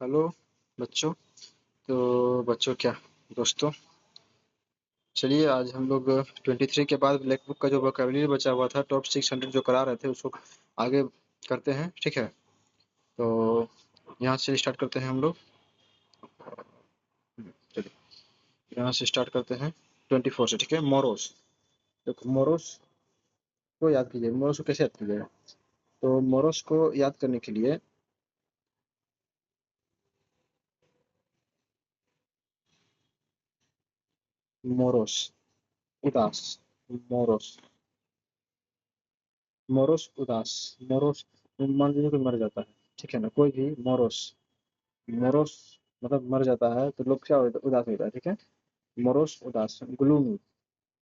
Hello बच्चों। तो बच्चों क्या दोस्तों, चलिए आज हम लोग 23 के बाद ब्लैक बुक का जो वोकेबलरी बचा हुआ था टॉप 600 जो करा रहे थे उसको आगे करते हैं। ठीक है, तो यहाँ से स्टार्ट करते हैं हम लोग। चलिए यहाँ से स्टार्ट करते हैं 24 से। ठीक है, मोरोस। देखो मोरोस को याद कीजिए, मोरोस को कैसे याद कीजिएगा। तो मोरोस को याद करने के लिए मोरोस उदास, मोरोस मोरोस उदास, मोरोस मान लीजिए कोई मर जाता है। ठीक है ना, कोई भी मोरोस, मोरोस मतलब मर जाता है तो लोग क्या उदास होता है। ठीक है, मोरोस उदास, gloomy,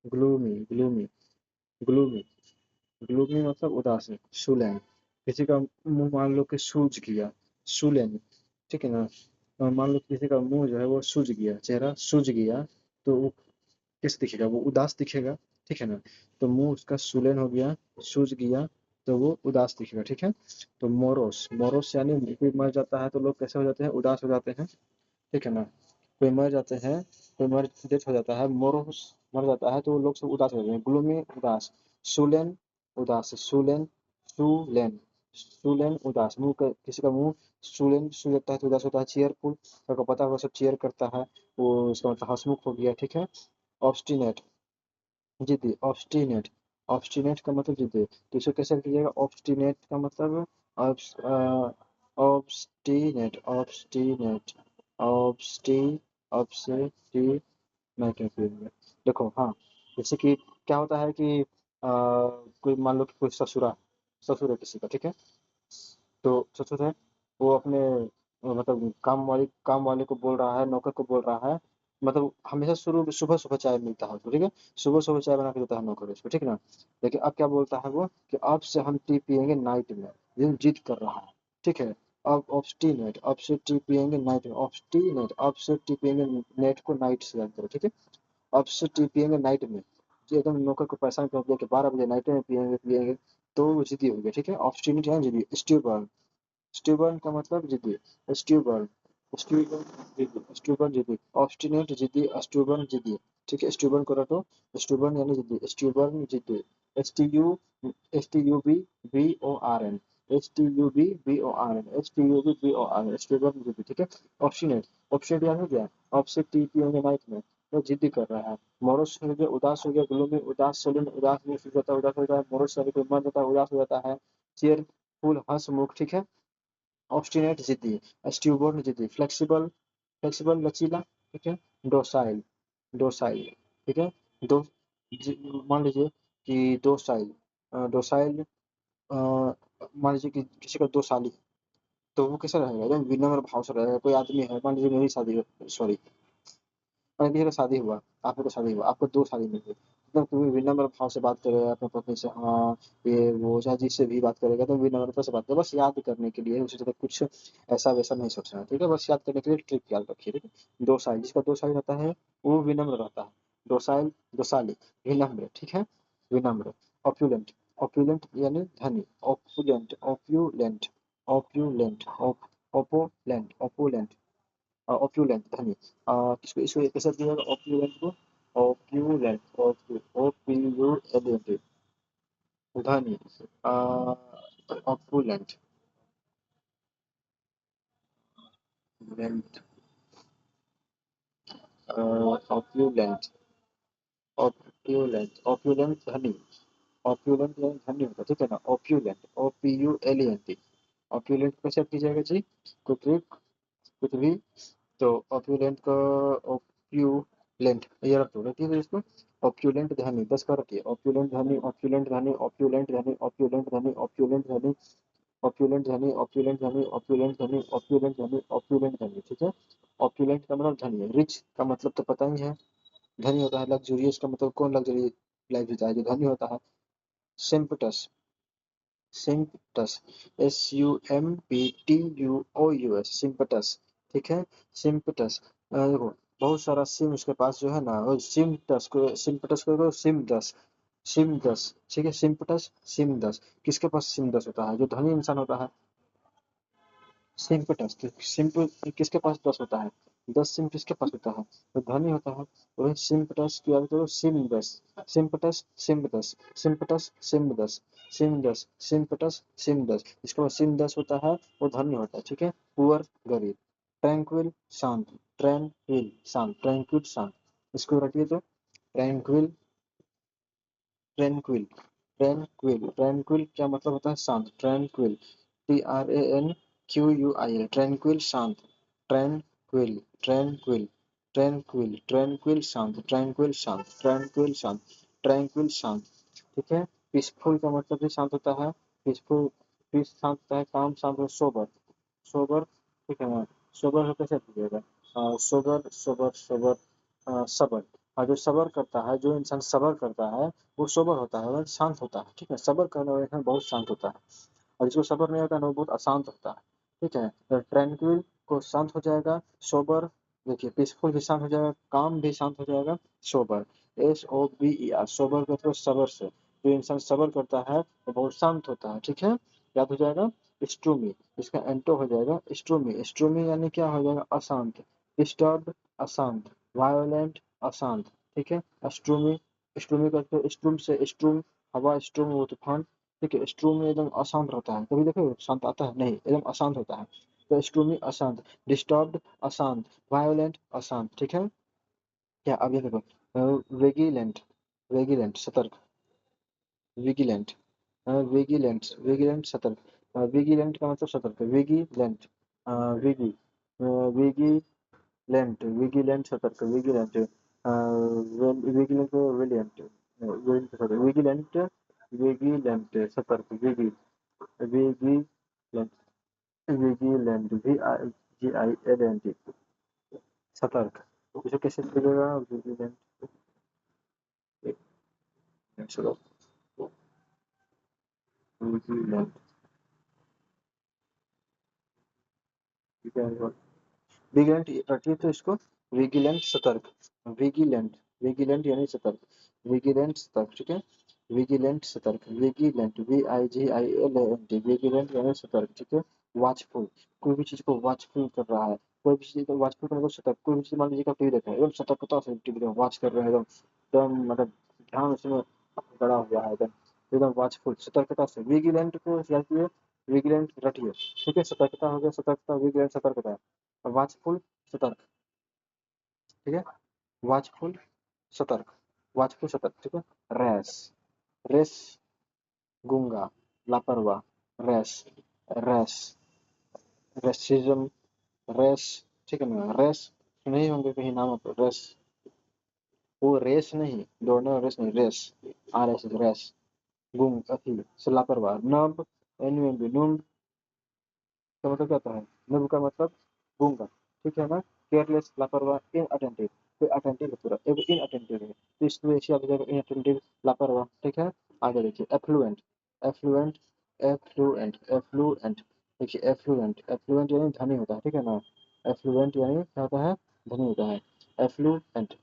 gloomy gloomy gloomy gloomy मतलब उदास है। सुलेन, किसी का मुंह मान लो कि सूज गया, सुलेन। ठीक है ना, और मान लो किसी का मुंह जो है वो सूज गया, चेहरा सूज गया, तो वो कैसे दिखेगा, वो उदास दिखेगा। ठीक है ना, तो मुंह उसका सुलेन हो गया, सूज गया, तो वो उदास दिखेगा। ठीक है, तो मोरोस, मोरोस यानी कोई मर जाता है तो लोग कैसे हो जाते हैं, उदास हो जाते हैं। ठीक है ना, कोई मर जाते हैं, कोई मर डेथ हो जाता है, मोरोस मर जाता है तो लोग सब उदास हो जाते हैं। ग्लूमी उदास, सुलेन उदास, सुलेन सुलेन सुलेन उदास, मुंह का किसी का मुंह सुलेन सू जाता है तो उदास होता है। चीयरफुल, सबको पता होगा सब चीयर करता है, वो इसका मतलब हंसमुख हो गया। ठीक है, ऑब्स्टिनेट जिद्दी, ऑब्स्टिनेट, ऑब्स्टिनेट का मतलब जिद्दी, तो इसे कैसे कीजिएगा, ऑब्स्टिनेट का मतलब ऑब्स्टिनेट ऑब्स्टिनेट ऑब्स्टी ऑब्स्टिनेट देखो हाँ, जैसे कि क्या होता है कि कोई मान लो कि कोई ससुरा, ससुर है किसी का। ठीक है, तो ससुर है, वो अपने मतलब काम वाले को बोल रहा है, नौकर को बोल रहा है, मतलब हमेशा शुरू सुबह सुबह चाय मिलता है उसको। ठीक है, सुबह सुबह चाय बना के देता है नौकर उसको। ठीक है ना, लेकिन अब क्या बोलता है वो कि अब से हम टी पियेंगे नाइट में, ये जिद कर रहा है। ठीक है, अब ऑब्स्टिनेट, अब से टी पियेंगे नाइट में, ऑब्स्टिनेट, अब से टी पियेंगे, नेट को नाइट से याद करो। ठीक है, अब से टी पियेंगे नाइट में, जो एकदम नौकर को परेशान कर दिया कि 12 बजे नाइट में पियेंगे पियेंगे, तो वो जिद्दी हो गया। ठीक है, ऑब्स्टिनेट है जिद्दी। स्ट्यूबर्न, स्ट्यूबर्न का मतलब जिद्दी, स्ट्यूबर्न, स्ट्यूबर्न जिद्दी, स्ट्यूबर्न जिद्दी, ऑब्स्टिनेट जिद्दी, स्ट्यूबर्न जिद्दी। ठीक है, स्ट्यूबर्न को रटो, स्ट्यूबर्न यानी जिद्दी, स्ट्यूबर्न जिद्दी। STUBORN, STUBBORN, स्ट्यूबर्न जिद्दी। ठीक है, ऑब्स्टिनेट, ऑब्स्टिनेट याद हो गया, ऑब्से टी पियेंगे नाइट में, वो जिद्दी कर रहा है। मोरोस हो गया, उदास हो गया, ग्लूमी उदास, सलीम उदास, मुंह सूज जाता है उदास हो जाता है, मोरोस यानी कोई मर जाता है उदास हो जाता है। चीयरफुल हंसमुख। ठीक है, ऑब्स्टिनेट जिद्दी, स्ट्यूबर्न जिद्दी, फ्लेक्सिबल, फ्लेक्सिबल लचीला। ठीक है, डोसाइल, डोसाइल। ठीक है, दो मान लीजिए कि डोसाइल, डोसाइल मान लीजिए कि किसी का 2 साली, तो वो कैसा रहेगा, एकदम विनम्र भाव से रहेगा। कोई आदमी है, मान लीजिए मेरी शादी हो, सॉरी, मान किसी का शादी हुआ, आपका तो शादी हुआ, आपको 2 साली मिल गई, एकदम तुम्हें विनम्र भाव से बात करेगा अपने पत्नी से, हाँ ये वो, चाहे जिससे भी बात करेगा तो विनम्रता से बात करेगा, बस याद करने के लिए, उसी तरह कुछ ऐसा वैसा नहीं सोचना है। ठीक है, बस याद करने के लिए ट्रिक याद रखिए। ठीक है, 2 साल, जिसका 2 साल रहता है वो विनम्र रहता है, 2 साल 2 साली, विनम्र। ठीक है, विनम्र। ऑप्युलेंट, ऑप्युलेंट यानी धनी, ऑप्युलेंट ऑप्युलेंट ऑप्युलेंट ओपोलेंट ओपोलेंट, ऑप्युलेंट धनी। किसको इसको कैसे दिया जाएगा ऑप्युलेंट को, ऑप्युलेंट, OPULENT धनी, ऑप्युलेंट, लेंट, ऑप्युलेंट, ऑप्युलेंट, ऑप्युलेंट धनी, ऑप्युलेंट यानी धनी होता है। ठीक है ना, ऑप्युलेंट, OPULENT, ऑप्युलेंट कैसे की जाएगा जी, कुछ भी, कुछ भी, तो ऑप्युलेंट का ऑप्युलेंट ये रख दो, रखिए इसको, ऑप्युलेंट धनी 10 का रखिए, ऑप्युलेंट धनी, ऑप्युलेंट धनी, ऑप्युलेंट धनी, ऑप्युलेंट धनी, ऑप्युलेंट धनी, ऑप्युलेंट धनी, ऑप्युलेंट धनी, ऑप्युलेंट धनी, ऑप्युलेंट धनी, ऑप्युलेंट धनी। ठीक है, ऑप्युलेंट का मतलब धनी है, रिच का मतलब तो पता ही है, धनी होता है, लग्जूरियस का मतलब कौन लग्जरी लाइफ जीता है, जो धनी होता है। सिम्पटस, सिम्पटस, SUMPTUOUS, सिम्पटस। ठीक है, सिम्पटस, देखो बहुत सारा सिम उसके पास जो है ना, वो सिम्पटस को सिमदस, सिमदस। ठीक है, सिम्पटस सिमदस, किसके पास सिमदस होता है, जो धनी इंसान होता है, सिंपटस, तो सिंपल किसके पास 10 होता है? 10 सिम किसके पास होता है? तो धनी होता है। तो वही सिंपटस की बात करो, सिम 10, सिंपटस सिम 10, सिंपटस सिम 10, सिम 10 सिंपटस सिम 10, इसके बाद सिम 10 होता है, वो धनी होता है, ठीक है। पुअर गरीब, ट्रैंक्विल शांत, ट्रैंक्विल शांत, ट्रैंक्विल शांत, इसको रटिए तो ट्रैंक्विल, ट्रैंक्विल, ट्रैंक्विल, ट्रैंक्विल क्या मतलब होता है? शांत, ट्रैंक्विल, TRANQUIL, ट्रैंक्विल शांत, ट्रैंक्विल, ट्रैंक्विल, ट्रैंक्विल, ट्रैंक्विल शांत, ट्रैंक्विल शांत, ट्रैंक्विल शांत, ट्रैंक्विल शांत, ठीक है। पीसफुल का मतलब भी शांत होता है, पीसफुल, पीस शांत होता है, काम शांत होता है, सोबर, सोबर, ठीक है ना। सोबर हो कैसे कीजिएगा? सोबर, सोबर, सोबर, सबर। और जो सबर करता है, जो इंसान सबर करता है, वो सोबर होता है, वह शांत होता है, ठीक है। सबर करने वाला इंसान बहुत शांत होता है, और जिसको सबर नहीं होता है ना, वो बहुत अशांत होता है, ठीक है। तो ट्रैंक्विल को शांत हो जाएगा, सोबर, देखिए पीसफुल भी शांत हो जाएगा, काम भी शांत हो जाएगा, सोबर, SOBER, सोबर का मतलब सबर से, जो इंसान सबर करता है वो बहुत शांत होता है, ठीक है। याद हो जाएगा। स्ट्रूमी, इसका एंटो हो जाएगा स्ट्रूमी, स्ट्रूमी यानी क्या हो जाएगा? अशांत, डिस्टर्ब अशांत, वायोलेंट अशांत, ठीक है। स्ट्रूमी, स्ट्रूमी का स्ट्रूम से स्ट्रूम, हवा, स्ट्रूम वो तूफान, ठीक है। स्ट्रूमी एकदम अशांत रहता है, कभी देखो शांत आता है नहीं, एकदम अशांत होता है। तो स्ट्रूमी अशांत, डिस्टर्ब्ड अशांत, वायोलेंट अशांत, ठीक है। क्या अब ये देखो, वेगिलेंट, वेगिलेंट सतर्क, विगिलेंट, विगिलेंट, विगिलेंट सतर्क, विगिलेंट का मतलब सतर्क, विगिलेंट, विगी, विगिलेंट, विगिलेंट सतर्क, विगिलेंट, विगिलेंट, विलियंट, विगिलेंट, विगिलेंट सतर्क, विगी, विगिलेंट, विगिलेंट, VIGILNT सतर्क, इसे कैसे लिखेगा? विगिलेंट, चलो, विगिलेंट, विगिलेंट रटिए तो इसको, विगिलेंट सतर्क, विगिलेंट, विगिलेंट यानी सतर्क, विगिलेंट सतर्क, ठीक है। विगिलेंट सतर्क, विगिलेंट, VIGILANT, विगिलेंट यानी सतर्क, ठीक है। वॉचफुल, कोई भी चीज को वॉचफुल कर रहा है, कोई भी चीज को वॉचफुल करने को सतर्क, कोई भी चीज मान लीजिए टीवी देख रहे हैं, एकदम सतर्कता से टीवी वॉच कर रहे हैं, एकदम एकदम मतलब ध्यान उसमें गड़ा हुआ है, एकदम एकदम वॉचफुल, सतर्कता से। विगिलेंट को याद कीजिए, विगिलेंट रटिए, ठीक है। सतर्कता हो गया, सतर्कता, विगिलेंट सतर्कता, वाचफुल सतर्क, ठीक है। वाचफुल सतर्क, वाचफुल सतर्क, ठीक है। रैश, रेस, गूंगा, लापरवाह, रैश, रैश, रेसिज्म, रैश, ठीक है ना। रैश नहीं होंगे कहीं नाम पर, रैश, वो रेस नहीं, दौड़ने वाला रेस नहीं, रेस, RS, रैश, गुंग अथी से लापरवाह, नब, NUMB, नुम्ब का मतलब क्या होता है? नब का मतलब गूंगा, ठीक है ना। केयरलेस, लापरवाह, इनअटेंटिव, कोई अटेंटिव है पूरा, एक इनअटेंटिव है, तो इसमें ऐसे आ जाएगा इनअटेंटिव, लापरवाह, ठीक है। आगे देखिए एफ्लुएंट, एफ्लुएंट, एफ्लुएंट, एफ्लुएंट, देखिए एफ्लुएंट, एफ्लुएंट यानी धनी होता है, ठीक है ना। एफ्लुएंट यानी क्या होता है? धनी होता है, एफ्लुएंट,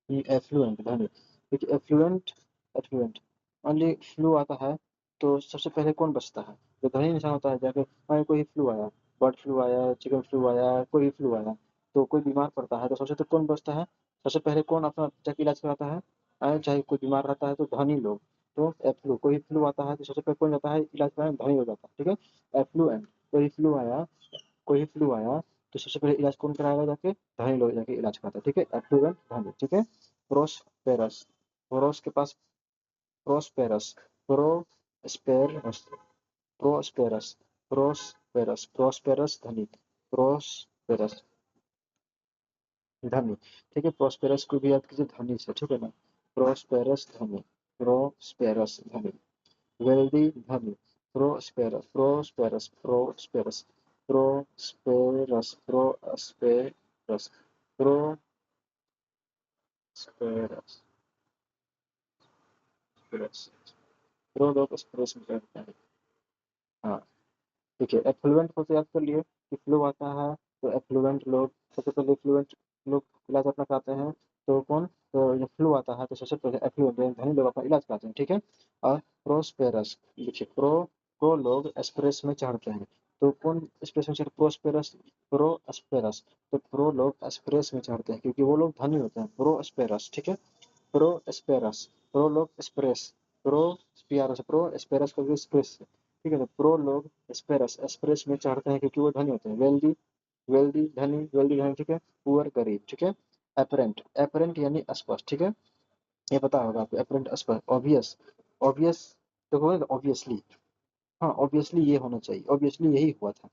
एफ्लुएंट धनी, देखिए एफ्लुएंट, एफ्लुएंट, ओनली फ्लू आता है तो सबसे पहले कौन बचता है? जो धनी इंसान होता है, जाके मान कोई फ्लू आया, बर्ड फ्लू आया, चिकन फ्लू आया, कोई फ्लू आया, तो कोई बीमार पड़ता है तो सबसे तो कौन बचता है? सबसे पहले कौन अपना जाके इलाज कराता है? चाहे कोई बीमार रहता है तो धनी लोग, तो फ्लू, कोई फ्लू आता है तो सबसे पहले कौन जाता है इलाज कराने? धनी हो जाता है, ठीक है। एफ्लुएंट, कोई फ्लू आया, कोई फ्लू आया तो सबसे पहले इलाज कौन कराएगा? जाके धनी लोग जाके इलाज कराता है, ठीक है। एफ्लुएंट धनी, ठीक है। प्रोस्पेरस, प्रोस के पास, prosperous, prosperous, prosperous, prosperous, prosperous धनी, प्रोस्पेरस धनी, ठीक है। प्रोस्पेरस को भी याद कीजिए धनी से, ठीक है ना। प्रोस्पेरस धनी, प्रोस्पेरस धनी, वेल्दी धनी, prosperous, prosperous, prosperous, prosperous, prosperous, prosperous, pro लोग स्पेरस में करते हैं। हाँ, ठीक है। एफ्लुएंट को तो याद कर लिए कि फ्लू आता है तो एफ्लुएंट लोग, सबसे पहले फ्लुएंट लोग इलाज अपना कराते हैं, तो कौन? तो जब फ्लू आता है तो सबसे पहले एफ्लुएंट यानी धनी लोग अपना इलाज कराते हैं, ठीक है। और प्रोस्पेरस, देखिए प्रो, प्रो लोग एक्सप्रेस में चढ़ते हैं, तो कौन एक्सप्रेस में चढ़, प्रोस्पेरस, प्रोस्पेरस। तो प्रो लोग एक्सप्रेस में चढ़ते हैं क्योंकि वो लोग धनी होते हैं, प्रोस्पेरस, ठीक है। प्रोस्पेरस, प्रो लोग एक्सप्रेस, प्रो एस्पेरस को भी एक्सप्रेस, ठीक है। तो प्रो लोग एस्पेरस, एक्सप्रेस में चढ़ते हैं क्योंकि वो धनी होते हैं। वेल्दी, वेल्दी धनी, वेल्दी धनी, ठीक है। पुअर गरीब, ठीक है। एपरेंट, एपरेंट यानी स्पष्ट, ठीक है। ये पता होगा आपको, एपरेंट स्पष्ट। ऑब्वियस, ऑब्वियस तो होगा ऑब्वियसली, हाँ ऑब्वियसली ये होना चाहिए, ऑब्वियसली यही हुआ था।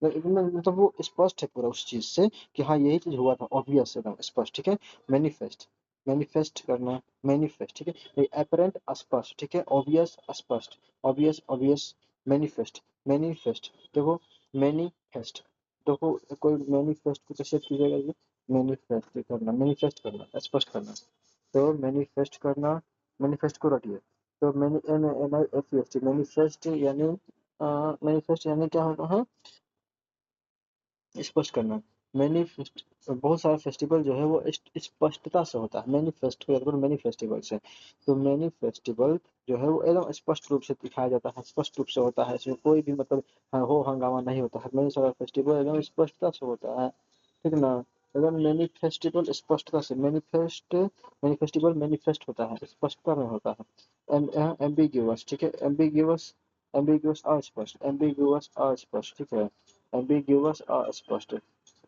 मतलब वो स्पष्ट है पूरा उस चीज से कि हाँ यही चीज हुआ था, ऑब्वियस एकदम स्पष्ट, ठीक है। मैनिफेस्ट, मैनिफेस्ट करना, मैनिफेस्ट, ठीक है। एपरेंट स्पष्ट, ठीक है। ऑब्वियस स्पष्ट, ऑब्वियस ऑब्वियस। मैनिफेस्ट, मैनिफेस्ट देखो, मैनिफेस्ट देखो, कोई मैनिफेस्ट को कैसे कीजिएगा ये, मैनिफेस्ट करना, मैनिफेस्ट करना, स्पष्ट करना। तो मैनिफेस्ट करना, मैनिफेस्ट को रटिए। तो many M N I F S T, manifest यानी मैनिफेस्ट यानी क्या होता है, स्पष्ट करना। मैनिफेस्ट, बहुत सारा फेस्टिवल जो है वो स्पष्टता से होता है, मैनिफेस्ट को याद करो, मैनी फेस्टिवल्स है। तो मैनी फेस्टिवल जो है वो एकदम स्पष्ट रूप से दिखाया जाता है, स्पष्ट रूप से होता है, इसमें कोई भी मतलब हो हंगामा नहीं होता है। मैनी सारा फेस्टिवल एकदम स्पष्टता से होता है, ठीक ना। अगर मैनी फेस्टिवल स्पष्टता से, मैनिफेस्ट, मैनी फेस्टिवल मैनिफेस्ट होता है, स्पष्टता में होता है। एम्बिग्यूअस, ठीक है। एम्बिग्यूअस, एम्बिग्यूअस अस्पष्ट, एम्बिग्यूअस अस्पष्ट, ठीक है। ambiguous अस्पष्ट,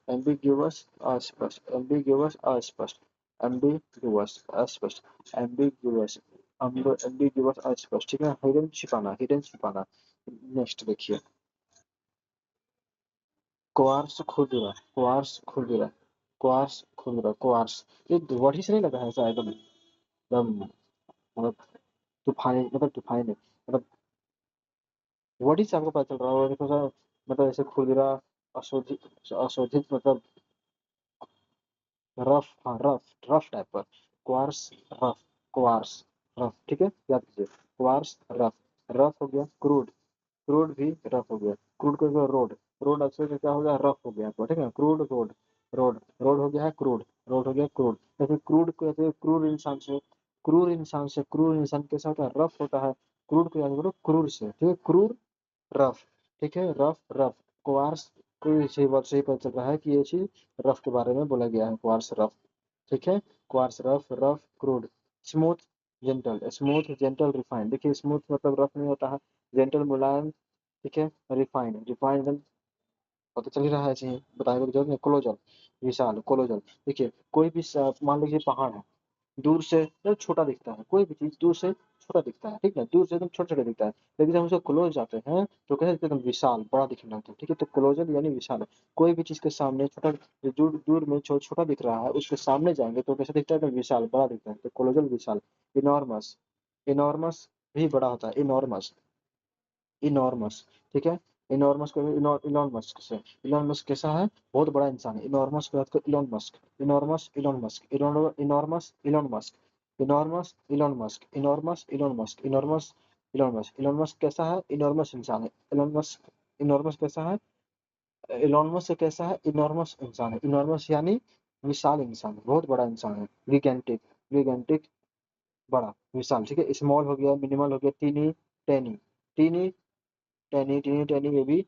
ambiguous अस्पष्ट, ambiguous अस्पष्ट, ambiguous अस्पष्ट, ambiguous, ambiguous अस्पष्ट, ठीक है। हिडन छिपाना, हिडन छिपाना। नेक्स्ट देखिए, क्वार्स खुरदुरा, क्वार्स खुरदुरा, क्वार्स खुरदुरा, क्वार्स, ये वर्ड ही से नहीं लगा है ऐसा एकदम, एकदम मतलब तूफानी, मतलब तूफानी नहीं, मतलब वर्ड ही से आपको पता चल रहा होगा देखो सर, मतलब ऐसे खुरदुरा, अशोधित, अशोधित मतलब रफ, हाँ रफ, रफ टाइप पर। क्वार्स, रफ, क्वार्स, रफ, ठीक है, याद कीजिए। क्वार्स रफ, रफ हो गया क्रूड, क्रूड भी रफ हो गया। क्रूड को रोड, रोड अक्सर क्या हो गया, रफ हो गया आपको, ठीक है। क्रूड रोड, रोड, रोड हो गया है क्रूड, रोड हो गया क्रूड। जैसे क्रूड को ऐसे क्रूर इंसान से, क्रूर इंसान से, क्रूर इंसान कैसा होता है, रफ होता है। क्रूड को याद करो क्रूर से, ठीक है। क्रूर, रफ, ठीक है। रफ, रफ, क्वार्स को इसी बात से ही पता चल रहा है कि ये चीज रफ के बारे में बोला गया है, क्वार्स रफ, ठीक है। Quartz rough, rough crude. Smooth, gentle, smooth gentle refined, देखिए स्मूथ मतलब रफ नहीं होता है, जेंटल मुलायम, ठीक है। रिफाइंड, रिफाइंड पता चल ही रहा है, चाहिए बताने की जरूरत नहीं। क्लोजल, विशाल, क्लोजल, देखिए कोई भी मान लीजिए पहाड़ है, दूर से तो छोटा दिखता है, कोई भी चीज दूर से छोटा दिखता है, ठीक है, दूर से एकदम छोटा छोटा दिखता है, लेकिन जब हम उसको क्लोज जाते हैं तो कैसे दिखता है? एकदम विशाल, बड़ा दिखने लगता है, ठीक है। तो क्लोजल यानी विशाल है। कोई भी चीज के सामने छोटा, जो दूर दूर में छोटा दिख रहा है, उसके सामने जाएंगे तो कैसे दिखता है, एकदम विशाल, बड़ा दिखता है, तो क्लोजल विशाल। इनॉर्मस, इनॉर्मस भी बड़ा होता है, इनॉर्मस, इनॉर्मस, ठीक है। इनॉर्मस को इलॉन मस्क से, इलॉन मस्क कैसा है, बहुत बड़ा इंसान है। इनॉर्मस के बाद को Elon Musk, enormous Elon Musk, enormous Elon Musk, enormous Elon Musk, enormous Elon Musk, enormous Elon Musk. Elon Musk कैसा है, इनॉर्मस इंसान है। इलॉन मस्क, इनॉर्मस कैसा है, इलॉन मस्क कैसा है, इनॉर्मस इंसान है। इनॉर्मस यानी विशाल इंसान, बहुत बड़ा इंसान है। गिगेंटिक, गिगेंटिक बड़ा, विशाल, ठीक है। स्मॉल हो गया, मिनिमल हो गया, teeny, tiny, teeny, tiny, teeny, tiny, ये भी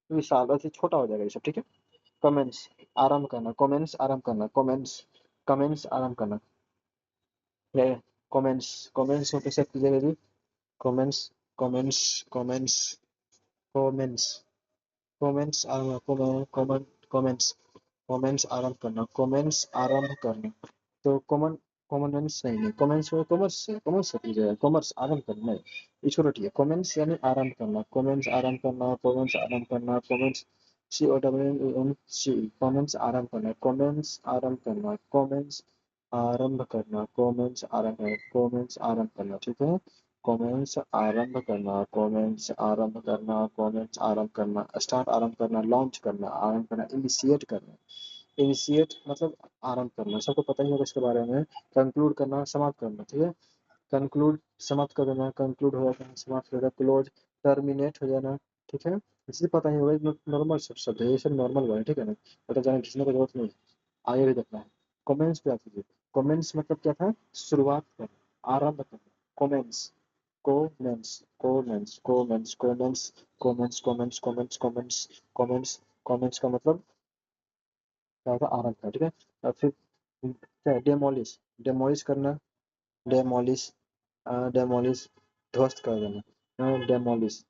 विशाल, वैसे छोटा हो जाएगा ये सब, ठीक है। कमेंस, आरंभ करना, कमेंस आरंभ करना, कमेंस, कमेंस आरंभ करना। कमेंस, कमेंस को कैसे कीजिएगा जी, commence, commence, commence, commence, commence आरंभ, कमेंट्स, कमेंट्स आरंभ करना, कमेंट्स आरंभ करना। तो कॉमन, कॉमन नहीं है, कॉमेंस में कॉमर्स से, कॉमर्स से कीजिएगा, कॉमर्स आरंभ करना है, इसको रटिए। कॉमेंस यानी आरंभ करना, कॉमेंस आरंभ करना, कॉमेंस आरंभ करना, commence, C O W N C, commence आरंभ करना, कॉमेंस आरंभ करना, कॉमेंस आरंभ करना, कॉमेंस आरंभ करना, कॉमेंस आरंभ करना, ठीक है। कॉमेंस आरंभ करना, कॉमेंस आरंभ करना, कॉमेंस आरंभ करना, स्टार्ट आरंभ करना, लॉन्च करना, आरंभ करना, इनिशिएट करना। इनिशिएट मतलब आरंभ करना, सबको पता ही होगा इसके बारे में। कंक्लूड करना, समाप्त करना, ठीक है। कंक्लूड, समाप्त कर देना, कंक्लूड हो जाता है, समाप्त हो जाता है। क्लोज, टर्मिनेट हो जाना, ठीक है। इसे पता ही होगा, नॉर्मल सब शब्द है, ये सब नॉर्मल वर्ड है, ठीक है ना, पता जाने घिसने की जरूरत नहीं है, आगे भी देखना है। कमेंट्स पे आ कीजिए। कमेंट्स मतलब क्या था, शुरुआत करना, आरंभ करना, कमेंट्स, कोमेंस कोमेंस कोमेंस कोमेंस कोमेंस कोमेंस कोमेंस कोमेंस कोमेंस कोमेंस का मतलब क्या होता है, आरंभ का, ठीक है। और फिर क्या है, डेमोलिश, डेमोलिश करना, डेमोलिश, डेमोलिश ध्वस्त कर देना, डेमोलिश,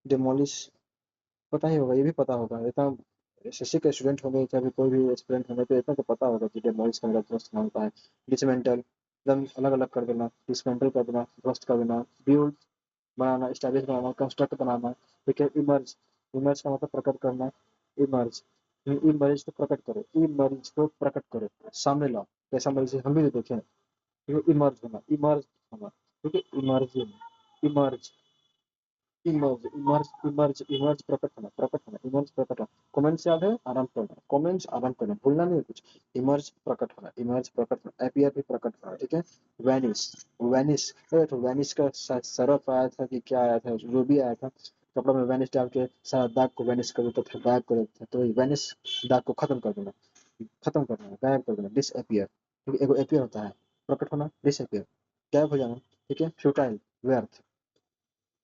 डेमोलिश पता ही होगा, ये भी पता होगा, इतना एसएससी के स्टूडेंट होंगे, चाहे कोई भी एस्पिरेंट होंगे तो इतना तो पता होगा कि डेमोलिश का मतलब ध्वस्त होता है। डिसमेंटल एकदम अलग अलग कर देना, डिसमेंटल कर देना, ध्वस्त कर देना। बिल्ड बनाना, स्टैब्लिश बनाना, कंस्ट्रक्ट बनाना, ठीक है। इमर्ज, इमर्ज का मतलब प्रकट करना, इमर्ज, इमर्ज को प्रकट करो, इमर्ज को प्रकट करो, सामने लाओ, कैसा मर्ज हम भी तो देखें, इमर्ज होना, इमर्ज होना, ठीक है, emerge, emerge, emerge, emerge, emerge, emerge प्रकट होना, प्रकट होना, इमर्ज प्रकट होना। कमेंट्स याद है, आराम करना, कमेंट्स आराम करना, भूलना नहीं है कुछ। इमर्ज प्रकट होना, इमर्ज प्रकट होना, अपीयर भी प्रकट होना, ठीक है। वैनिश, वैनिश, तो वैनिश का सरफ आया था कि क्या आया था, जो भी आया था, कपड़ा में वैनिश डाल के सारा दाग को वैनिश कर देता था, गायब कर देता था, तो वैनिश दाग को खत्म कर देना, खत्म कर देना, गायब कर देना, डिसअपियर, ठीक है। एगो अपीयर होता है, प्रकट होना, डिसअपियर, गायब हो जाना, ठीक है। फ्यूटाइल, व्यर्थ,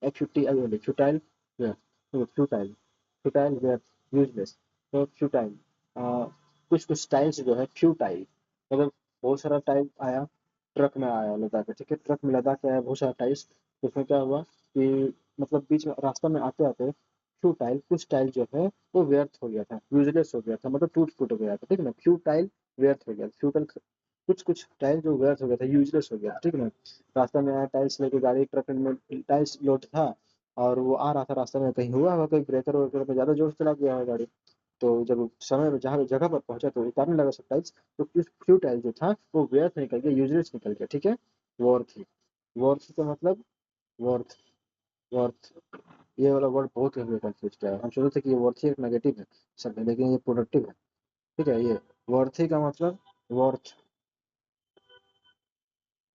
FUTIL, futile where, तो futile, futile where, useless, तो futile, कुछ कुछ टाइल्स जो है फ्यूटाइल, मतलब बहुत सारा टाइल आया, ट्रक में आया लदा के, ठीक है, ट्रक में लदा के आया बहुत सारा टाइल्स, तो उसमें क्या हुआ कि मतलब बीच में रास्ता में आते आते फ्यूटाइल, कुछ टाइल जो है वो व्यर्थ हो गया था, यूजलेस हो गया था, मतलब टूट फूट गया था, ठीक है ना। फ्यूटाइल व्यर्थ हो गया, फ्यूटाइल कुछ कुछ टाइल जो व्यर्थ हो गया था, यूजलेस हो गया, ठीक है ना। रास्ता में आया टाइल्स लेके गाड़ी, ट्रक में टाइल्स लोड था, और वो आ रहा था रास्ते में, कहीं हुआ होगा कोई ब्रेकर वेकर में ज्यादा जोर से चला गया है गाड़ी, तो जब समय में जहाँ जगह पर पहुंचा तो उतारने लगा सब टाइल्स, तो कुछ फ्यू टाइल जो था वो व्यर्थ निकल गया, यूजलेस निकल गया, ठीक है। वॉर्थी, वॉर्थी का मतलब वर्थ, वर्थ, ये वाला वर्ड बहुत ही हमें कंफ्यूज किया है, हम सोचे थे कि ये वर्थी एक नेगेटिव है शब्द है, लेकिन ये प्रोडक्टिव है, ठीक है। ये वर्थी का मतलब वर्थ,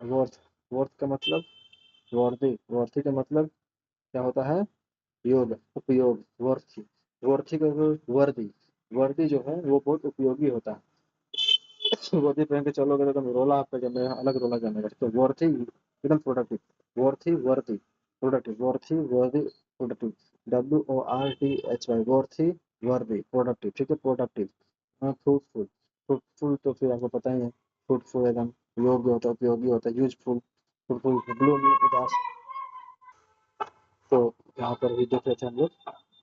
वर्थ, वर्थ का मतलब वर्दी, वर्थी का मतलब क्या होता है, योग, उपयोग, वर्थी, वर्थी का वर्दी, वर्दी जो है वो बहुत उपयोगी होता है। वर्दी पहन के चलोगे तो एकदम रोला आपका जमेगा, अलग रोला जमेगा, तो वर्थी एकदम प्रोडक्टिव, वर्थी वर्दी, प्रोडक्टिव, वर्थी वर्दी, प्रोडक्टिव, WORTHY, वर्थी वर्दी, प्रोडक्टिव, ठीक है, प्रोडक्टिव। फ्रूटफुल, फ्रूटफुल तो फिर आपको पता ही है, फ्रूटफुल एकदम योग्य होता है, उपयोगी होता है, यूजफुल, फ्रूटफुल, ब्लूमी, उदास, तो यहाँ पर भी देख रहे थे हम लोग,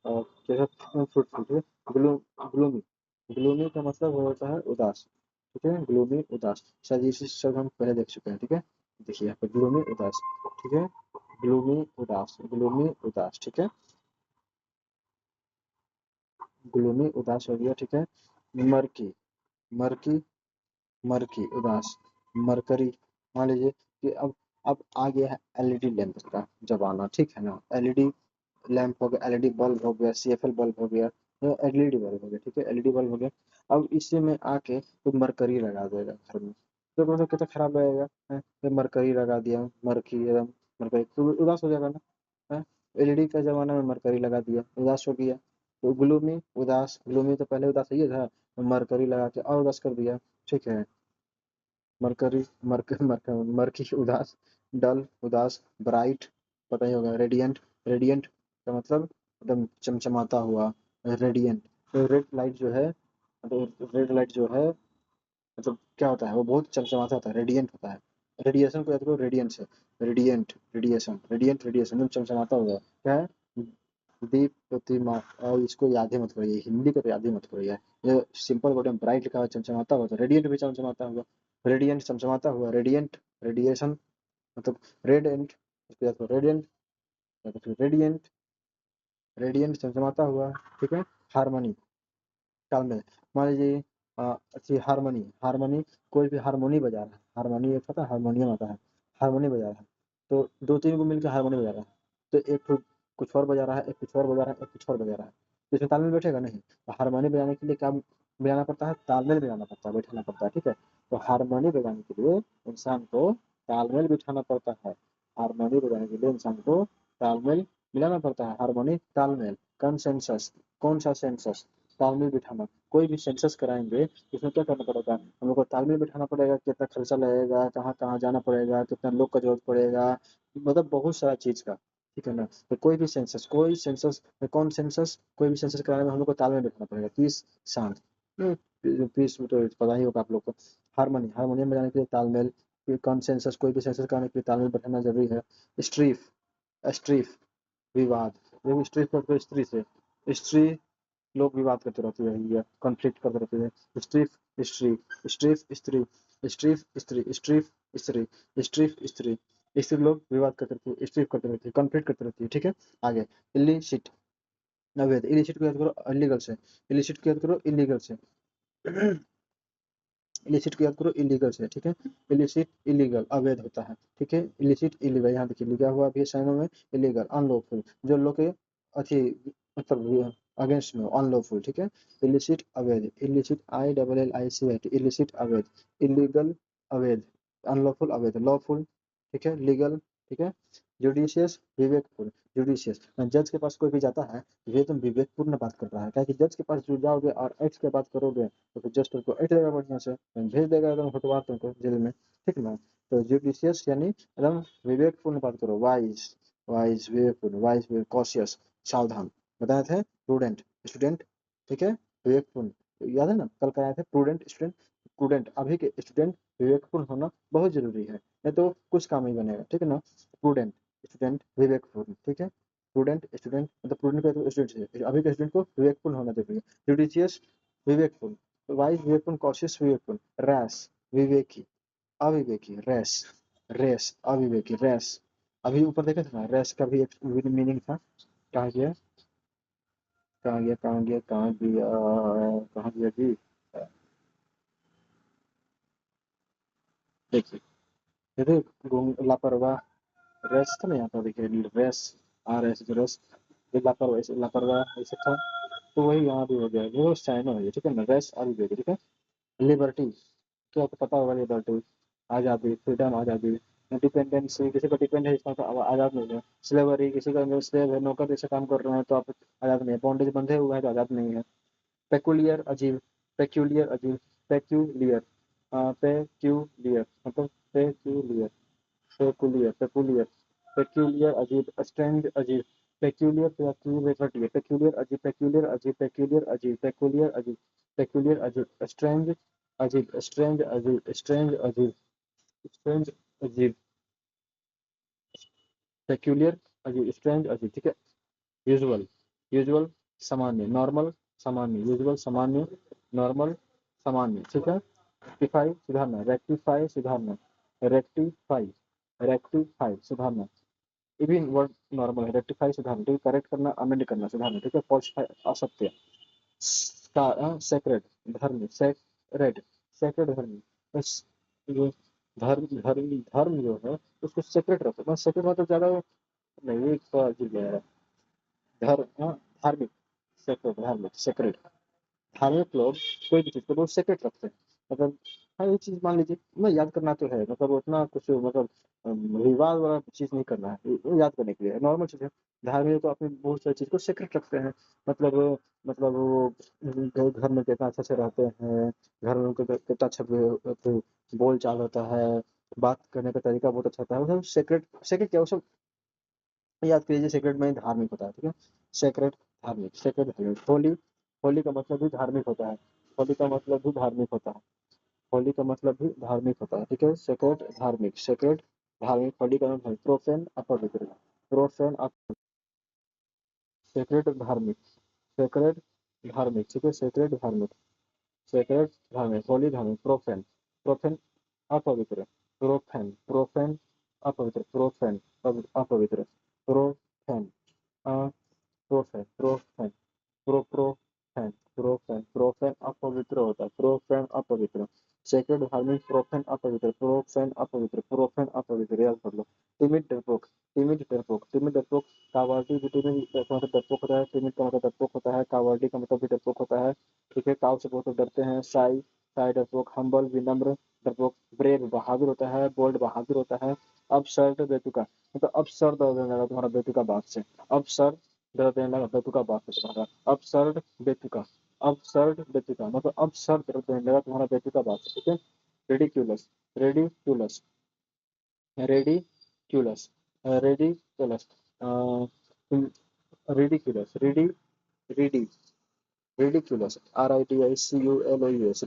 और जैसे फ्रूटफुल, ठीक है। ग्लूमी, ग्लूमी का मतलब होता है उदास, ठीक है, ग्लूमी उदास, शायद इसी शब्द हम पहले देख चुके हैं, ठीक है। देखिए यहाँ पर ग्लूमी उदास, ठीक है, ग्लूमी उदास, ग्लूमी उदास, ठीक है, ग्लूमी उदास हो गया, ठीक है। मर्की, मर्की, मर्की उदास, मरकरी, मान लीजिए कि अब आ गया है एलईडी लैंप का जमाना, ठीक है ना। एलईडी लैंप हो गया, एलईडी बल्ब हो गया, सीएफएल बल्ब हो गया, एलईडी बल्ब हो गया, ठीक है, एलईडी बल्ब हो गया। अब इसी में आके तो मरकरी लगा देगा घर में, तो मतलब कितना खराब लगेगा, है तो मरकरी लगा दिया, मरकी एकदम, मरकरी तो उदास हो जाएगा ना, है। एलईडी का जमाना में मरकरी लगा दिया, उदास हो गया, तो ग्लूमी उदास, ग्लूमी तो पहले उदास ही था, मरकरी लगा के और उदास कर दिया, ठीक है। मरकरी, मर्की उदास, डल उदास, ब्राइट पता ही होगा, रेडियंट, रेडियंट का मतलब एकदम चमचमाता हुआ, रेडियंट, तो रेड लाइट जो है, तो रेड लाइट जो है मतलब क्या होता है, वो बहुत चमचमाता होता है, रेडियंट होता है। रेडिएशन को याद करो, रेडियंट से, रेडियंट, रेडिएशन, रेडियंट, रेडिएशन एकदम चमचमाता हुआ, क्या है, दीप प्रतिमा, और इसको याद ही मत करिए, हिंदी को तो याद ही मत करिए, ये सिंपल वर्ड में ब्राइट लिखा हुआ चमचमाता हुआ, तो रेडियंट भी चमचमाता हुआ, रेडियंट चमचमाता हुआ, रेडियंट, रेडिएशन मतलब रेडियंट, इसको याद करो, रेडियंट, रेडियंट, रेडियंट चमचमाता हुआ, ठीक है। हारमोनी, तालमेल, मान लीजिए अच्छी हारमोनी, हारमोनी, कोई भी हारमोनी बजा रहा है, हारमोनी एक पता है, हारमोनियम आता है, हारमोनी बजा रहा है, तो दो तीन को मिलकर हारमोनी बजा रहा है, तो एक कुछ और बजा रहा है, एक कुछ और बजा रहा है, एक कुछ और बजा रहा है, तो इसमें तालमेल बैठेगा नहीं, तो हारमोनी बजाने के लिए क्या बजाना पड़ता है, तालमेल बजाना पड़ता है, बैठाना पड़ता है, ठीक है। तो हारमोनी बजाने के लिए इंसान को तालमेल बिठाना पड़ता है, हारमोनी बजाने के लिए इंसान को तालमेल मिलाना पड़ता है, हारमोनी तालमेल, कंसेंसस, कौन सा सेंसस, तालमेल बिठाना, कोई भी सेंसस कराएंगे उसमें क्या करना पड़ेगा, हम लोग को तालमेल बिठाना पड़ेगा, कितना खर्चा लगेगा, कहाँ कहाँ जाना पड़ेगा, कितना लोग का जरूरत पड़ेगा, मतलब बहुत सारा चीज का, ठीक है ना। तो कोई सेंसस कौन सेंसस कोई भी सेंसस कराने में हम लोग को तालमेल बिठाना पड़ेगा, पीस शांत, पीस तो पता ही होगा आप लोग को। हारमोनियम बजाने के लिए तालमेल, कॉन्सेंसस कोई भी सेंसस कराने के लिए तालमेल बैठाना जरूरी है। स्ट्रीफ स्ट्रीफ विवाद, देखो स्ट्रीफ करते स्त्री से, स्त्री लोग विवाद करते रहते हैं, कॉन्फ्लिक्ट करते रहते हैं। स्ट्रीफ स्त्री, स्ट्रीफ स्त्री, स्ट्रीफ स्त्री, स्ट्रीफ स्त्री, स्ट्रीफ स्त्री, इससे लोग विवाद करते रहते हैं, स्ट्रीफ करते रहते हैं, कॉन्फ्लिक्ट करते रहते हैं, ठीक है। आगे इलिसिट, अवैध, इलिसिट को याद करो इलीगल से, इलिसिट को याद करो इलीगल से, इलिसिट की याद करो इलीगल से, ठीक है। इलिसिट इलीगल अवैध होता है, ठीक है। इलिसिट इलीगल, यहाँ देखिए लिखा हुआ भी साइनों में, इलीगल अनलॉफुल, जो लोग के अथी मतलब अगेंस्ट में अनलॉफुल, ठीक है। इलिसिट अवैध, इलिसिट ILLICIT, इलिसिट अवैध, इलीगल अवैध, अनलॉफुल अवैध, लॉफुल, ठीक है, लीगल, ठीक है। जुडिशियस विवेकपूर्ण, जुडिशियस जज के पास कोई भी जाता है ये तुम विवेकपूर्ण बात कर रहा है, क्या कि जज के पास जो जाओगे और एक्ट के बात करोगे तो फिर जज तुमको ऐट देगा बढ़िया से, भेज देगा एकदम हटवा तुमको जेल में, ठीक ना। तो जुडिशियस यानी एकदम विवेकपूर्ण बात करो, वाइज, वाइज विवेकपूर्ण, वाइज कॉशियस सावधान, बताए थे प्रूडेंट स्टूडेंट, ठीक है, विवेकपूर्ण, याद है ना कल कराए थे प्रूडेंट स्टूडेंट, प्रूडेंट अभी के स्टूडेंट विवेकपूर्ण होना बहुत जरूरी है, नहीं तो कुछ काम नहीं बनेगा, ठीक है ना। प्रूडेंट स्टूडेंट विवेकपूर्ण, ठीक है। प्रूडेंट स्टूडेंट मतलब प्रूडेंट का स्टूडेंट है, अभी के स्टूडेंट को विवेकपूर्ण होना जरूरी है। जुडिशियस विवेकपूर्ण, वाइज विवेकपूर्ण, कॉशियस विवेकपूर्ण, रैश विवेकी, अविवेकी, रैश, रेस अविवेकी, रैश, अभी ऊपर देखा था ना रैश का भी एक मीनिंग था, कहा गया कहाँ गया कहाँ गया कहाँ गया कहाँ गया जी, देखिए देखिए लापरवाह, रेस था ना यहाँ पर, देखिए रेस आ रहा है रेस, ये लापरवाह लापरवाह ऐसे था, तो वही यहाँ भी हो गया, वो चाइना है ठीक है ना, रेस आ भी ठीक है। लिबर्टी, तो आपको पता होगा लिबर्टी, आज़ादी, फ्रीडम, आज़ादी। डिपेंडेंसी, किसी पर डिपेंड है इसका तो आज़ाद नहीं है। स्लेवरी, किसी का स्लेव है, नौकर जैसे काम कर रहे हैं तो आप आज़ाद नहीं है। बॉन्डेज बंधे हुए हैं तो आज़ाद नहीं है। पेकुलियर अजीब, पेक्यूलियर अजीब, पेक्यूलियर, पेक्यूलियर मतलब पेक्यूलियर, पेकुलियर, पेकुलियर, पेक्यूलियर अजीब, स्ट्रेंज अजीब, पेक्यूलियर पेक्यूलियर, पेक्यूलियर अजीब, पेक्यूलियर अजीब, पेक्यूलियर अजीब, पेकुलियर अजीब, पेक्यूलियर अजीब, स्ट्रेंज अजीब, स्ट्रेंज अजीब, स्ट्रेंज अजीब, स्ट्रेंज अजीब, पेक्यूलियर अजीब, स्ट्रेंज अजीब, ठीक है। यूजुअल, यूजुअल सामान्य, नॉर्मल सामान्य, यूजुअल सामान्य, नॉर्मल सामान्य, ठीक है। रेक्टिफाई सुधारना, रेक्टिफाई सुधारना, रेक्टिफाई, रेक्टिफाई सुधारना, इवन वर्ड नॉर्मल है, रेक्टिफाई सुधारना, ठीक है, करेक्ट करना, अमेंड करना, सुधारना, ठीक है। फॉल्सिफाई असत्य, सेक्रेड धर्म, सेक्रेड, सेक्रेड धर्म, बस ये धर्म जो है उसको सेक्रेट रखो, बस सेक्रेट मतलब ज्यादा नहीं, एक अजीब है धर्म, धार्मिक, सेक्रेट, धार्मिक, सेक्रेट, धार्मिक लोग कोई भी चीज को बहुत सेक्रेट रखते हैं, मतलब हाँ ये चीज मान लीजिए मैं याद करना तो है, मतलब उतना कुछ मतलब विवाद वाला चीज नहीं करना है, वो याद करने के लिए नॉर्मल चीज है। धार्मिक तो अपनी बहुत सारी चीज को सेक्रेट रखते हैं, मतलब मतलब वो घर में कितना अच्छे से रहते हैं, घर में उनका कितना अच्छा बोल चाल होता है, बात करने का तरीका बहुत अच्छा होता है, वो सब सेक्रेट, सेक्रेट क्या वो सब याद कीजिए, सेक्रेट में धार्मिक होता है, ठीक है। सेक्रेट धार्मिक, सेक्रेट धार्मिक, होली, होली का मतलब भी धार्मिक होता है, होली का मतलब भी धार्मिक होता है, होली का मतलब भी धार्मिक होता है, ठीक है। सेक्रेट धार्मिक, सेक्रेट धार्मिक, होली का मतलब प्रोफेन अपवित्र, प्रोफेन सेक्रेट धार्मिक, सेक्रेट धार्मिक, ठीक है, सेक्रेट धार्मिक, सेक्रेट धार्मिक, होली धार्मिक, प्रोफेन, प्रोफेन अपवित्र, प्रोफेन, प्रोफेन अपवित्र, प्रोफेन अपवित्र, profane, profane, profane, profane, profane, profane अपवित्र होता है, प्रोफेन अपवित्र, सेक्रेट धार्मिक, प्रोफेन अपवित्र, प्रोफेन अपवित्र, प्रोफेन अपवित्र, याद कर लो। टिमिड डरपोक, टिमिड डरपोक, टिमिड डरपोक, कावर्डी भी टिमिड का मतलब डरपोक होता है, टिमिड का मतलब डरपोक होता है, कावर्डी का मतलब भी डरपोक होता है, ठीक है। काव से बहुत लोग डरते हैं, शाई, शाई डरपोक, हम्बल विनम्र डरपोक, ब्रेव बहादुर होता है, बोल्ड बहादुर होता है, अपसर्ड बेतुका, मतलब अपसर्द हो जाएगा तुम्हारा बेतुका बात से, अपसर्द, बेतुका बात से तुम्हारा, अपसर्ड बेतुका, absurd बेतुका, मतलब absurd करते हैं, लगा तुम्हारा बेतुका बात है, ठीक है। ridiculous, ridiculous, ridiculous, ridiculous, ridiculous, ridi, ridiculous, ridiculous, ridiculous,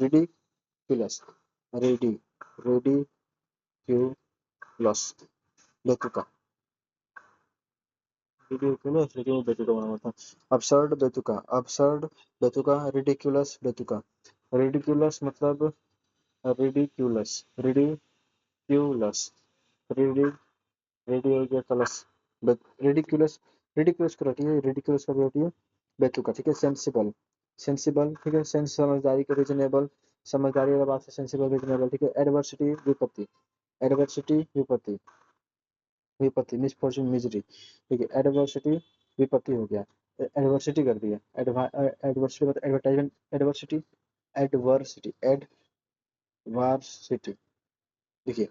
ridiculous, बेतुका, ridiculous लेकिन बेतुका बना हुआ था। absurd बेतुका, absurd बेतुका, ridiculous बेतुका, ridiculous मतलब ridiculous, ridiculous, ridi, ridiculous, ridiculous, ridiculous को रटिए, ridiculous को रटिए बेतुका, ठीक है। सेंसिबल, सेंसिबल, ठीक है, सेंस समझदारी के, रीजनेबल समझदारी वाला बात है, सेंसिबल रीजनेबल, ठीक है। एडवर्सिटी विपत्ति, एडवर्सिटी विपत्ति, विपत्ति मिसफॉर्चून मिजरी, ठीक है। एडवर्सिटी विपत्ति हो गया, एडवर्सिटी कर दिया, एडवर्सिटी मतलब एडवर्टाइजमेंट, एडवर्सिटी, एडवर्सिटी, एडवर्सिटी, देखिए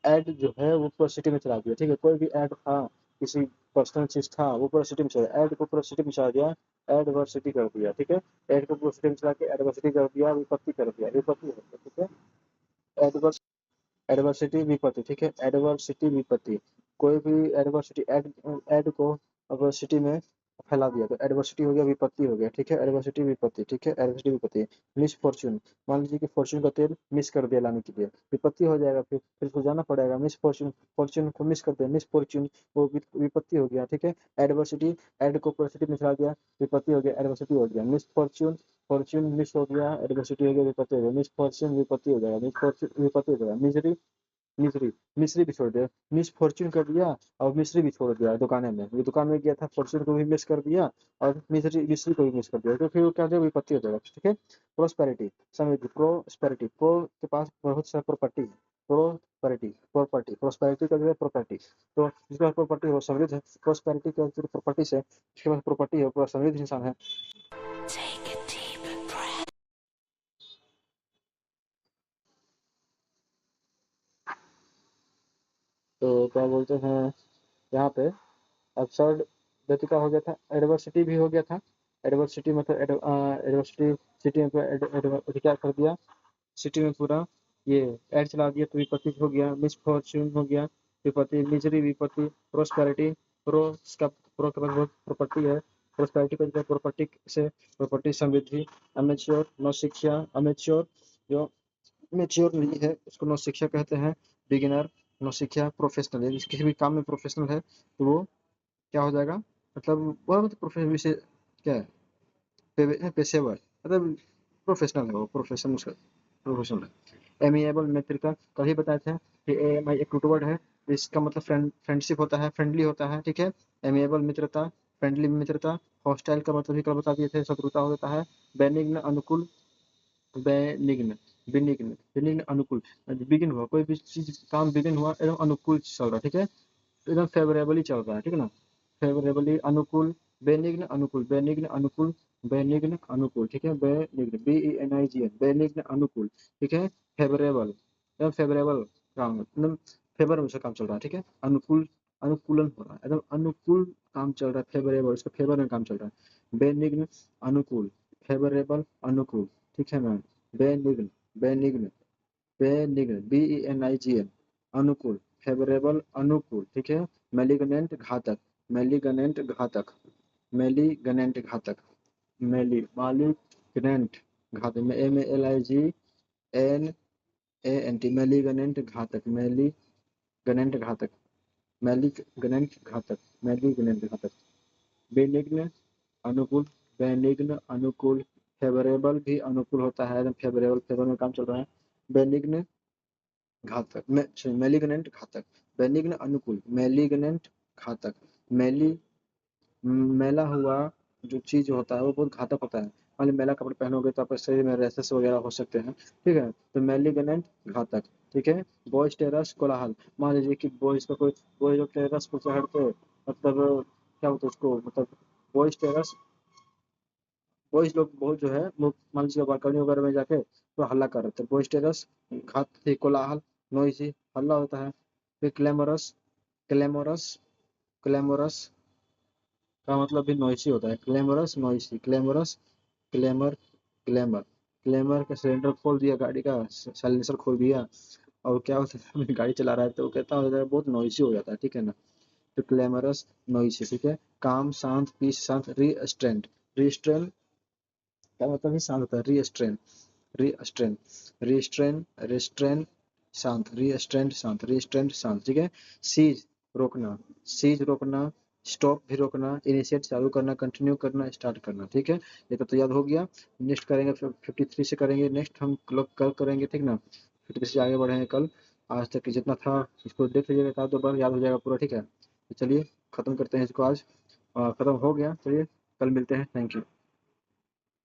एड जो है वो पूरा सिटी में चला दिया, ठीक है। कोई भी ऐड था, किसी पर्सनल चीज था, वो पूरा सिटी में चला, ऐड को पूरा सिटी में चला दिया, एडवर्सिटी कर दिया, ठीक है। ऐड को पूरा सिटी में चला के एडवर्सिटी कर दिया, विपत्ति कर दिया, विपत्ति हो गया, ठीक है। एडवर्स, एडवर्सिटी विपत्ति, ठीक है। एडवर्सिटी विपत्ति, कोई भी एडवर्सिटी, ऐड, ऐड को अगर सिटी में फैला दिया तो एडवर्सिटी हो गया, विपत्ति हो गया, ठीक है। एडवर्सिटी विपत्ति, ठीक है। एडवर्सिटी विपत्ति, मिस फॉर्चून, मान लीजिए कि फॉर्चून का तेल मिस कर दिया लाने के लिए, विपत्ति हो जाएगा, फिर उसको जाना पड़ेगा, मिस फॉर्चून, फॉर्चून को मिस कर दिया, मिस फॉर्चून, वो विपत्ति हो गया, ठीक है। एडवर्सिटी, एड को परिस्थिति में चला दिया, विपत्ति हो गया, एडवर्सिटी हो गया। मिस फॉर्चून, फॉर्चून मिस हो गया, एडवर्सिटी हो गया, विपत्ति हो गया। मिस फॉर्चून विपत्ति हो जाएगा, मिस फॉर्चून विपत्ति हो जाएगा। मिजरी, मिस्री, मिस्री भी छोड़ दिया, मिस फॉर्चून कर दिया और मिस्री भी छोड़ दिया, दुकान में, ये दुकान में गया था, फॉर्चून को भी मिस कर दिया और मिस्री, मिस्री को भी मिस कर दिया, तो फिर वो क्या हो जाएगा, विपत्ति हो जाएगा, ठीक है। प्रोस्पेरिटी समृद्धि, प्रोस्पेरिटी, प्रो के पास बहुत सारा प्रॉपर्टी है, प्रोपर्टी, प्रॉपर्टी, प्रोस्पेरिटी का जो है प्रॉपर्टी, तो जिसके पास प्रॉपर्टी हो समृद्ध है, प्रोस्पेरिटी का जो प्रॉपर्टी से जिसके पास प्रॉपर्टी है पूरा समृद्ध इंसान है। तो क्या बोलते हैं यहाँ पे, absurd बेतुका हो गया था, एडवर्सिटी भी हो गया था, एडवर्सिटी मतलब एडवर्सिटी, सिटी में पूरा क्या कर दिया, सिटी में पूरा ये एड चला दिया, तो विपत्ति हो गया, मिसफॉर्चून हो गया, विपत्ति, मिजरी विपत्ति, प्रोस्पेरिटी, प्रो का, प्रो के पास बहुत प्रॉपर्टी है, प्रोस्पेरिटी का प्रॉपर्टी से प्रॉपर्टी समृद्धि, अमेच्योर नौ शिक्षा, अमेच्योर जो मेच्योर नहीं है उसको नौ शिक्षा कहते हैं, बिगिनर नौ शिक्षा, प्रोफेशनल है किसी भी काम में प्रोफेशनल है तो वो क्या हो जाएगा, मतलब वह मतलब प्रोफेशनल विषय क्या है, पेशेवर, मतलब प्रोफेशनल है, वो प्रोफेशनल, प्रोफेशनल है। एमिएबल मित्रता, कल ही बताए थे कि एएमआई एक रूट वर्ड है, इसका मतलब फ्रेंडशिप होता है, फ्रेंडली होता है, ठीक है। एमिएबल मित्रता, फ्रेंडली मित्रता। हॉस्टाइल का मतलब भी कल बता दिए थे, शत्रुता होता है। बेनिग्न अनुकूल, बेनिग्न, बेनिग्न, बेनिग्न अनुकूल, बिगिन हुआ कोई भी चीज, काम बिगिन हुआ एकदम अनुकूल चल रहा है, ठीक है, एकदम फेवरेबली चल रहा है, ठीक है ना, फेवरेबली अनुकूल, बेनिग्न अनुकूल, बेनिग्न अनुकूल, बेनिग्न अनुकूल, ठीक है। बेनिग्न, BENIGN, बेनिग्न अनुकूल, ठीक है। फेवरेबल, एकदम फेवरेबल काम, एकदम फेवर में उसका काम चल रहा है, ठीक है। अनुकूल, अनुकूलन हो रहा है, एकदम अनुकूल काम चल रहा है, फेवरेबल, उसका फेवर में काम चल रहा है। बेनिग्न अनुकूल, फेवरेबल अनुकूल, ठीक है ma'am. Benign, benign, benign, BENIGN, अनुकूल, फेवरेबल अनुकूल, ठीक है। मैलिगनेंट घातक, मैलिगनेंट घातक, मैलिगनेंट घातक, मालिगनेंट घातक, MALIGNANT, मैलिगनेंट घातक, मैलिगनेंट घातक, मैलिगनेंट घातक, मैलिगनेंट घातक। बेनिग्न अनुकूल, बेनिग्न अनुकूल, फेवरेबल भी अनुकूल होता है, फेवरेबल, फेवर में काम चल रहा है। बेनिग्न घातक, मैलिगनेंट घातक, बेनिग्न अनुकूल, मैलिगनेंट घातक, मैली, मैला हुआ जो चीज होता है वो बहुत घातक होता है, मान ली मैला कपड़े पहनोगे तो आपके शरीर में रैशेस वगैरह हो सकते हैं, ठीक है, तो मैलिगनेंट घातक, ठीक है। बॉयज टेरस कोलाहल, मान लीजिए कि बॉयज का कोई, बॉयज लोग टेरस पर चढ़ के, मतलब क्या होता है उसको, मतलब बॉयज टेरस, बॉयज लोग बहुत जो है वो मान लीजिए बालकनी वगैरह में जाके तो हल्ला कर रहे थे, बॉयज टेरस घात थी, कोलाहल नोइजी हल्ला होता है। फिर क्लेमरस, क्लेमोरस, क्लेमोरस का मतलब भी नॉइसी होता है, क्लेमरस नॉइसी, क्लेमरस ग्लैमर, ग्लैमर, ग्लैमर का सिलेंडर खोल दिया गाड़ी का, साइलेंसर खोल दिया, और क्या होता है गाड़ी चला रहा है तो कहता है बहुत नॉइसी हो जाता है, ठीक है ना। तो ग्लैमरस, नॉइसी, ठीक है। काम, शांत, पीस, शांत, रीस्ट्रेंट, रीस्ट्रेंट क्या मतलब है, शांत होता है, रीस्ट्रेन, रीस्ट्रेन, रीस्ट्रेन, रिस्ट्रेन, शांत, रीस्ट्रेंट शांत, रीस्ट्रेंट शांत, ठीक है। सीज, रोकना, सीज रोकना, स्टॉप भी रोकना, इनिशिएट चालू करना, कंटिन्यू करना, स्टार्ट करना, ठीक है। ये तो याद हो गया। नेक्स्ट करेंगे 53 से करेंगे, नेक्स्ट हम लोग कल करेंगे, ठीक ना। 53 से आगे बढ़ेंगे कल। आज तक जितना था इसको देख लीजिएगा, एक आध दो बार याद हो जाएगा पूरा, ठीक है। तो चलिए खत्म करते हैं इसको आज, खत्म हो गया, चलिए कल मिलते हैं, थैंक यू।